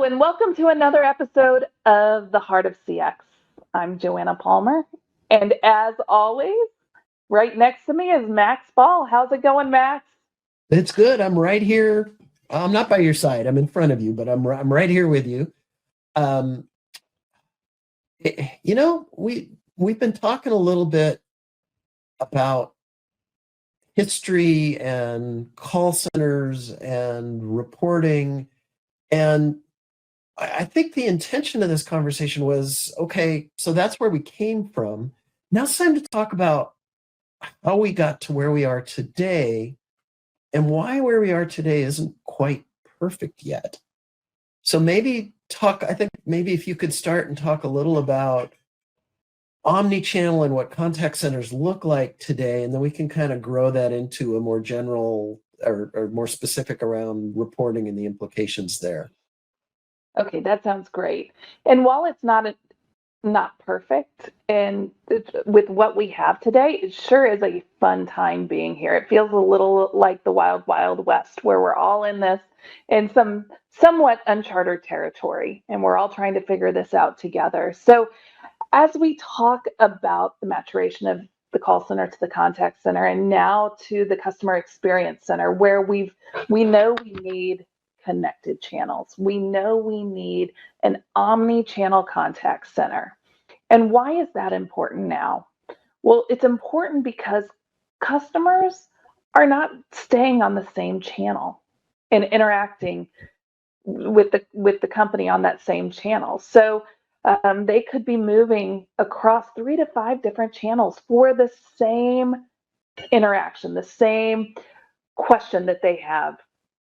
and welcome to another episode of The Heart of CX. I'm Joanna Palmer, and as always, right next to me is Max Ball. How's it going, Max? It's good. I'm right here. I'm not by your side. I'm in front of you, but I'm right here with you. Um, we've been talking a little bit about history and call centers and reporting, and I think the intention of this conversation was, okay, so that's where we came from. Now it's time to talk about how we got to where we are today and why where we are today isn't quite perfect yet. So I think maybe if you could start and talk a little about omnichannel and what contact centers look like today, and then we can kind of grow that into a more general or more specific around reporting and the implications there. Okay, that sounds great. And while it's not perfect, and with what we have today, it sure is a fun time being here. It feels a little like the wild, wild west, where we're all in this in some somewhat uncharted territory, and we're all trying to figure this out together. So, as we talk about the maturation of the call center to the contact center, and now to the customer experience center, where we know we need connected channels. We know we need an omni-channel contact center. And why is that important now? Well, it's important because customers are not staying on the same channel and interacting with the company on that same channel. So they could be moving across 3 to 5 different channels for the same interaction, the same question that they have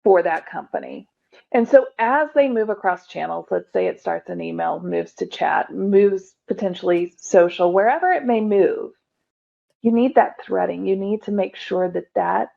for that company. And so as they move across channels, let's say it starts an email, moves to chat, moves potentially social, wherever it may move, you need that threading. You need to make sure that that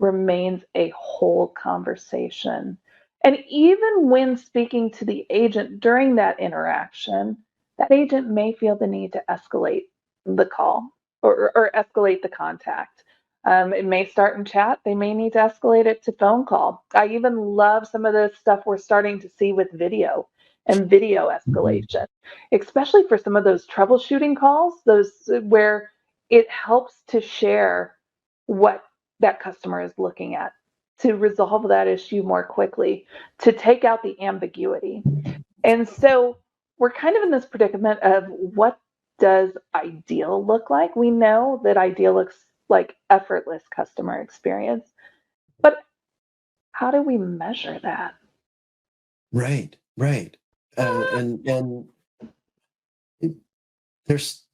remains a whole conversation. And even when speaking to the agent during that interaction, that agent may feel the need to escalate the call or escalate the contact. It may start in chat. They may need to escalate it to phone call. I even love some of the stuff we're starting to see with video and video escalation, especially for some of those troubleshooting calls, those where it helps to share what that customer is looking at, to resolve that issue more quickly, to take out the ambiguity. And so we're kind of in this predicament of what does ideal look like? We know that ideal looks like effortless customer experience, but how do we measure that? Right. And there's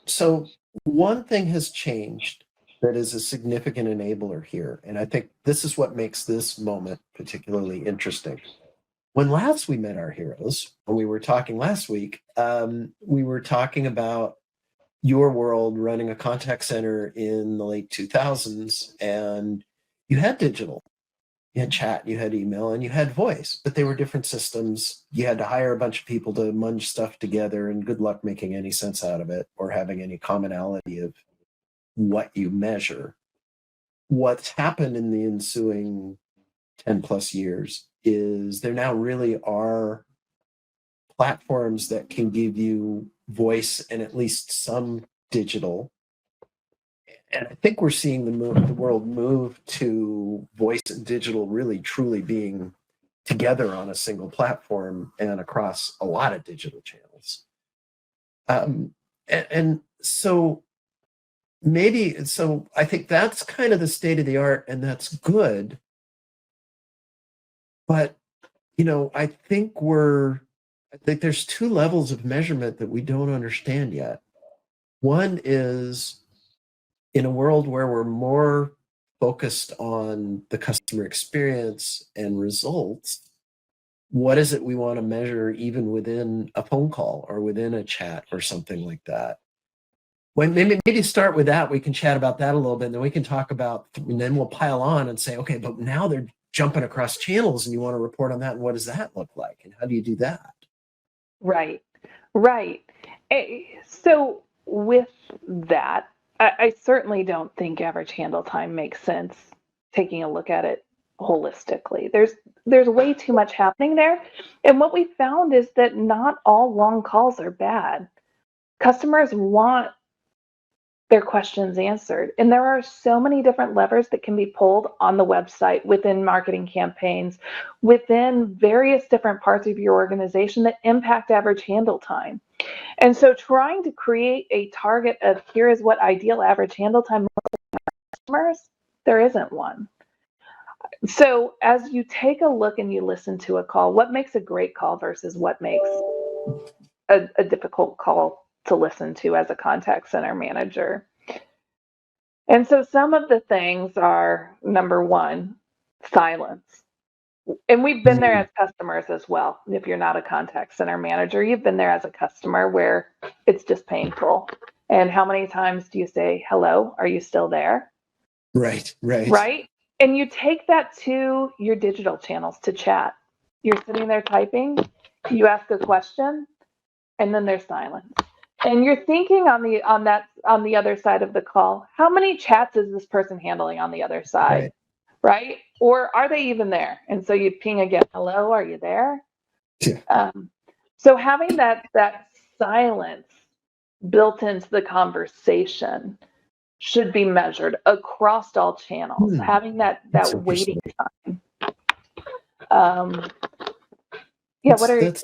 so one thing has changed that is a significant enabler here, and I think this is what makes this moment particularly interesting. When last we met our heroes, when we were talking last week, we were talking about your world running a contact center in the late 2000s, and you had digital. You had chat, you had email, and you had voice, but they were different systems. You had to hire a bunch of people to munge stuff together, and good luck making any sense out of it or having any commonality of what you measure. What's happened in the ensuing 10 plus years is there now really are platforms that can give you voice and at least some digital. And I think we're seeing the world move to voice and digital really truly being together on a single platform and across a lot of digital channels. And so I think that's kind of the state of the art, and that's good. But, I think there's 2 levels of measurement that we don't understand yet. One is in a world where we're more focused on the customer experience and results, what is it we want to measure even within a phone call or within a chat or something like that? Well, maybe start with that. We can chat about that a little bit, and then we can talk about, and then we'll pile on and say, okay, but now they're jumping across channels and you want to report on that. And what does that look like? And how do you do that? Right, right. So with that, I certainly don't think average handle time makes sense taking a look at it holistically. There's way too much happening there. And what we found is that not all long calls are bad. Customers want their questions answered. And there are so many different levers that can be pulled on the website, within marketing campaigns, within various different parts of your organization that impact average handle time. And so trying to create a target of here is what ideal average handle time for customers, there isn't one. So as you take a look and you listen to a call, what makes a great call versus what makes a difficult call to listen to as a contact center manager? And so some of the things are, number one, silence. And we've been there as customers as well. If you're not a contact center manager, you've been there as a customer where it's just painful. And how many times do you say, hello, are you still there? Right. Right? And you take that to your digital channels to chat. You're sitting there typing, you ask a question, and then there's silence. And you're thinking on the other side of the call, how many chats is this person handling on the other side? Right? Or are they even there? And so you ping again, hello, are you there? Yeah. So having that silence built into the conversation should be measured across all channels. Having that waiting time. What are your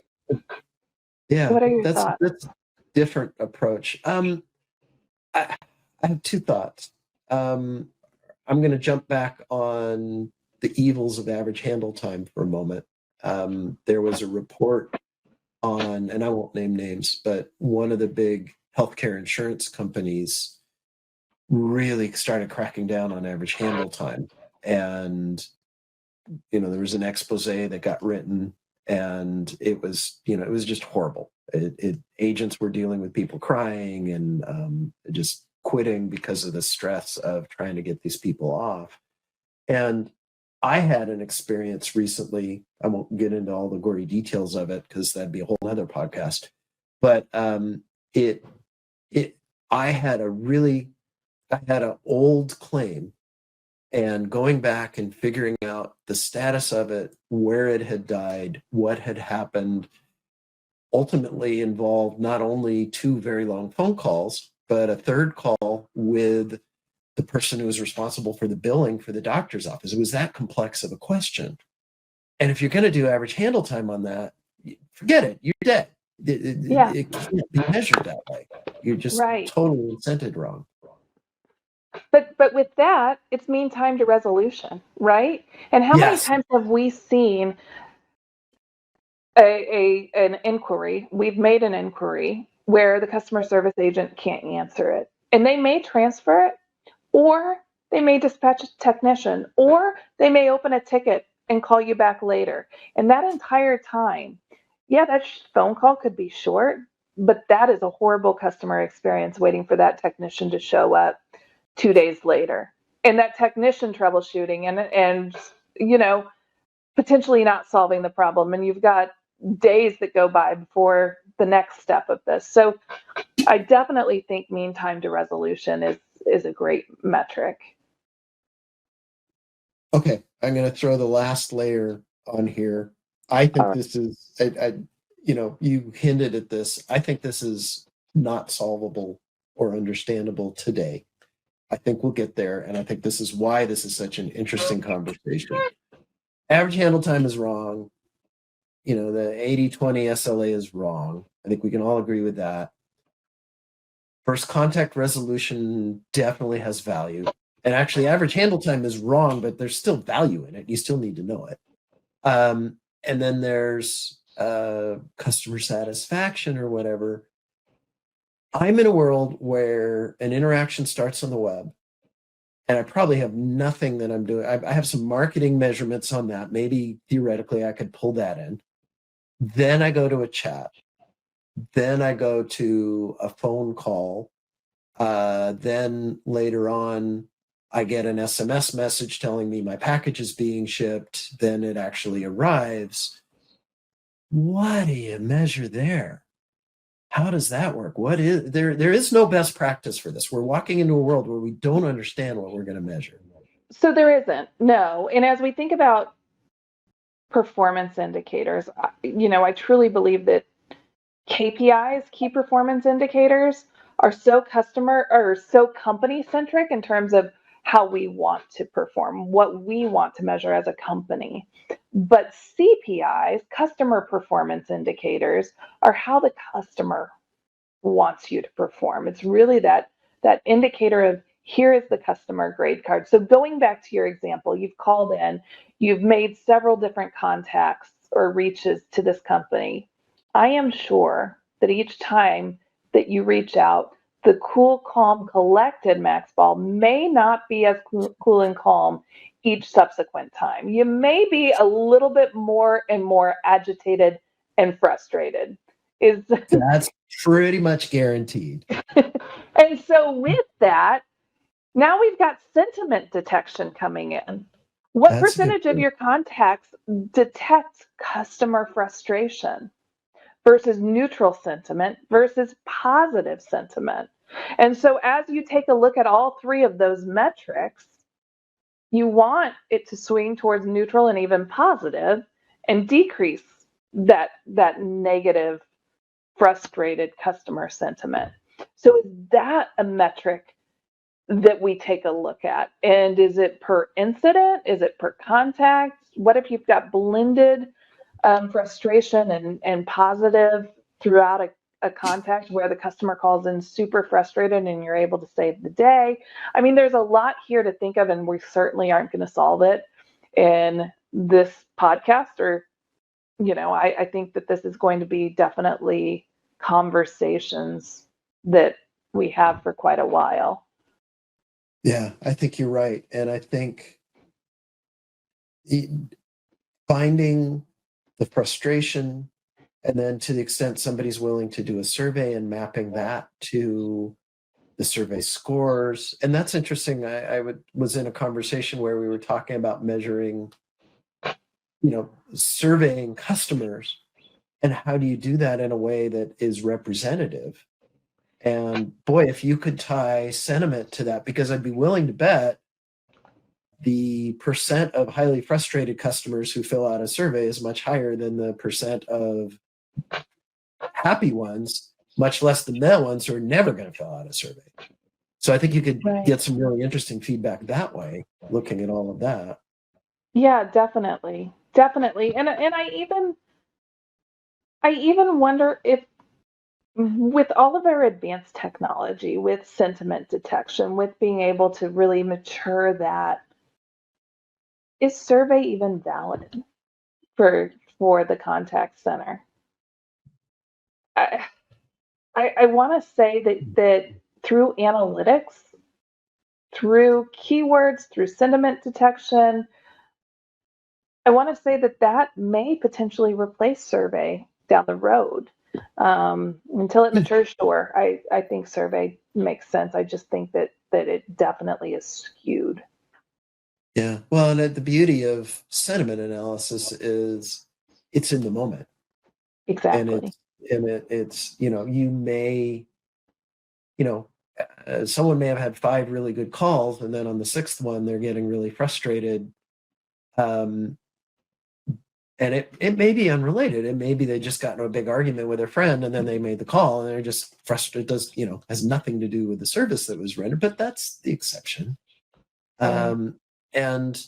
thoughts? That's a different approach. I have two thoughts. I'm going to jump back on the evils of average handle time for a moment. There was a report on, and I won't name names, but one of the big healthcare insurance companies really started cracking down on average handle time. And, there was an expose that got written, and it was just horrible. Agents were dealing with people crying and just quitting because of the stress of trying to get these people off. And I had an experience recently. I won't get into all the gory details of it because that'd be a whole other podcast. But I had an old claim, and going back and figuring out the status of it, where it had died, what had happened, ultimately involved not only 2 very long phone calls, but a third call with the person who was responsible for the billing for the doctor's office. It was that complex of a question. And if you're going to do average handle time on that, forget it. You're dead. It can't be measured that way. You're just totally incented wrong. But with that, it's mean time to resolution, right? And how many times have we seen an inquiry? We've made an inquiry where the customer service agent can't answer it, and they may transfer it, or they may dispatch a technician, or they may open a ticket and call you back later. And that entire time, that phone call could be short, but that is a horrible customer experience waiting for that technician to show up 2 days later. And that technician troubleshooting and potentially not solving the problem. And you've got days that go by before the next step of this. So I definitely think mean time to resolution is a great metric. Okay, I'm going to throw the last layer on here. I think this is, you hinted at this. I think this is not solvable or understandable today. I think we'll get there, and I think this is why this is such an interesting conversation. Average handle time is wrong. The 80-20 SLA is wrong. I think we can all agree with that. First contact resolution definitely has value. And actually, average handle time is wrong, but there's still value in it. You still need to know it. And then there's customer satisfaction or whatever. I'm in a world where an interaction starts on the web, and I probably have nothing that I'm doing. I have some marketing measurements on that. Maybe theoretically I could pull that in. Then I go to a chat. Then I go to a phone call. Then later on, I get an SMS message telling me my package is being shipped. Then it actually arrives. What do you measure there? How does that work? What is there? There is no best practice for this. We're walking into a world where we don't understand what we're going to measure. So there isn't, no. And as we think about performance indicators, I truly believe that KPIs, key performance indicators, are so customer or so company centric in terms of how we want to perform, what we want to measure as a company. But CPIs, customer performance indicators, are how the customer wants you to perform. It's really that indicator of here is the customer grade card. So going back to your example, you've called in, you've made several different contacts or reaches to this company. I am sure that each time that you reach out, the cool, calm, collected Max Ball may not be as cool and calm each subsequent time. You may be a little bit more and more agitated and frustrated. Is That's pretty much guaranteed. And so with that, now we've got sentiment detection coming in. What That's a good percentage of point. your contacts detect customer frustration versus neutral sentiment versus positive sentiment? And so as you take a look at all three of those metrics, you want it to swing towards neutral and even positive and decrease that negative frustrated customer sentiment. So is that a metric that we take a look at? And is it per incident? Is it per contact? What if you've got blended frustration and positive throughout a contact where the customer calls in super frustrated and you're able to save the day? I mean, there's a lot here to think of, and we certainly aren't going to solve it in this podcast or I think that this is going to be definitely conversations that we have for quite a while. Yeah, I think you're right. And I think finding the frustration, and then to the extent somebody's willing to do a survey and mapping that to the survey scores. And that's interesting. Was in a conversation where we were talking about measuring, surveying customers, and how do you do that in a way that is representative? And boy, if you could tie sentiment to that, because I'd be willing to bet the percent of highly frustrated customers who fill out a survey is much higher than the percent of happy ones, much less than the ones who are never going to fill out a survey. So I think you could get some really interesting feedback that way, looking at all of that. Yeah, definitely. Definitely. And I even wonder if with all of our advanced technology, with sentiment detection, with being able to really mature that, is survey even valid for the contact center? I want to say that through analytics, through keywords, through sentiment detection, I want to say that may potentially replace survey down the road. Until it matures, sure, I think survey makes sense. I just think that it definitely is skewed. Yeah. Well, and the beauty of sentiment analysis is it's in the moment. Exactly. And it's you may, someone may have had 5 really good calls, and then on the 6th one they're getting really frustrated. And it may be unrelated. It may be they just got into a big argument with their friend, and then they made the call, and they're just frustrated. It does, has nothing to do with the service that was rendered, but that's the exception. And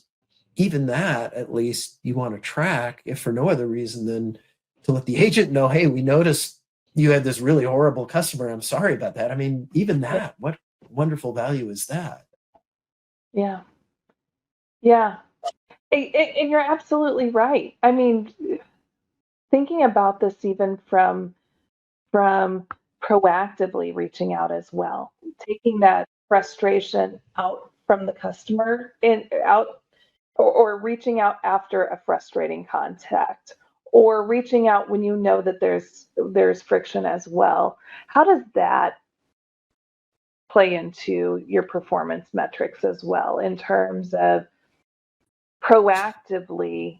even that, at least you want to track, if for no other reason than to let the agent know, hey, we noticed you had this really horrible customer. I'm sorry about that. I mean, even that, what wonderful value is that? Yeah. Yeah. And you're absolutely right. I mean, thinking about this even from proactively reaching out as well, taking that frustration out from the customer and out or reaching out after a frustrating contact or reaching out when you know that there's friction as well. How does that play into your performance metrics as well in terms of proactively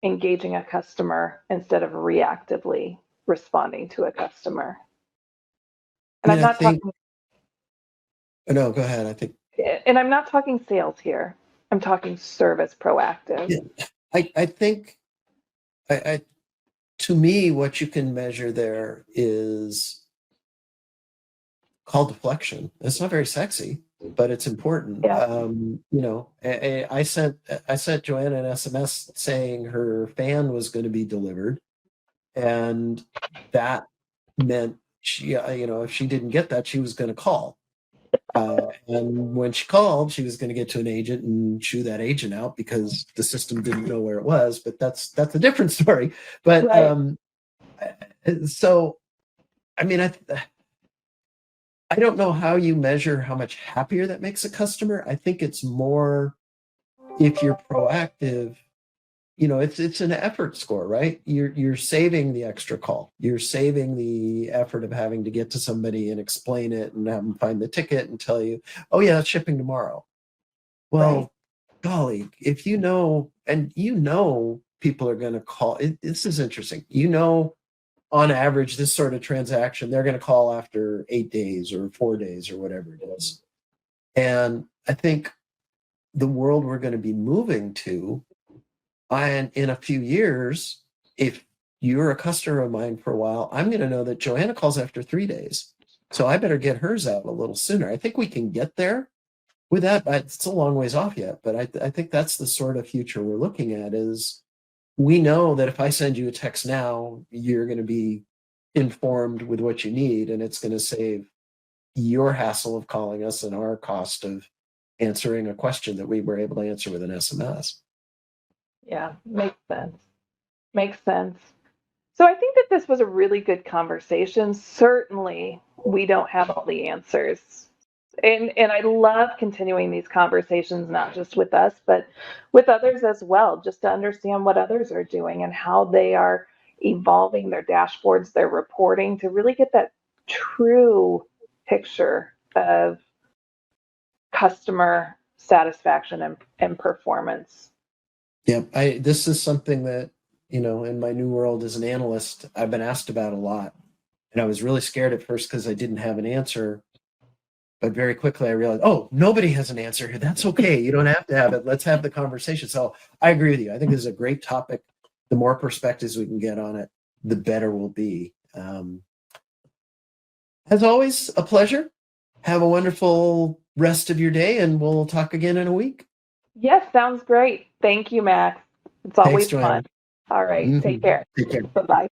engaging a customer instead of reactively responding to a customer? And I I'm mean, I not think, talking no, go ahead. I think, and I'm not talking sales here. I'm talking service proactive. Yeah. I think to me, what you can measure there is call deflection. It's not very sexy, but it's important. Yeah. I sent Joanna an SMS saying her fan was going to be delivered, and that meant she, if she didn't get that, she was going to call. And when she called, she was going to get to an agent and chew that agent out because the system didn't know where it was. But that's a different story. But right. So, I mean, I don't know how you measure how much happier that makes a customer. I think it's more if you're proactive. It's an effort score, right? You're saving the extra call. You're saving the effort of having to get to somebody and explain it and have them find the ticket and tell you, oh yeah, it's shipping tomorrow. Well, Right. golly, if and people are going to call. This is interesting. On average, this sort of transaction, they're going to call after 8 days or 4 days or whatever it is. And I think the world we're going to be moving to, and in a few years, if you're a customer of mine for a while, I'm going to know that Joanna calls after 3 days. So I better get hers out a little sooner. I think we can get there with that. It's a long ways off yet, but I think that's the sort of future we're looking at is we know that if I send you a text now, you're going to be informed with what you need, and it's going to save your hassle of calling us and our cost of answering a question that we were able to answer with an SMS. Yeah, makes sense. Makes sense. So I think that this was a really good conversation. Certainly, we don't have all the answers. And I love continuing these conversations, not just with us, but with others as well, just to understand what others are doing and how they are evolving their dashboards, their reporting, to really get that true picture of customer satisfaction and performance. Yeah, this is something that, in my new world as an analyst, I've been asked about a lot. And I was really scared at first because I didn't have an answer. But very quickly I realized, oh, nobody has an answer here. That's okay. You don't have to have it. Let's have the conversation. So I agree with you. I think this is a great topic. The more perspectives we can get on it, the better we'll be. As always, a pleasure. Have a wonderful rest of your day, and we'll talk again in a week. Yes, sounds great. Thank you, Max. It's Thanks, always Joanna. fun. All right. Take care. Take care. Bye-bye.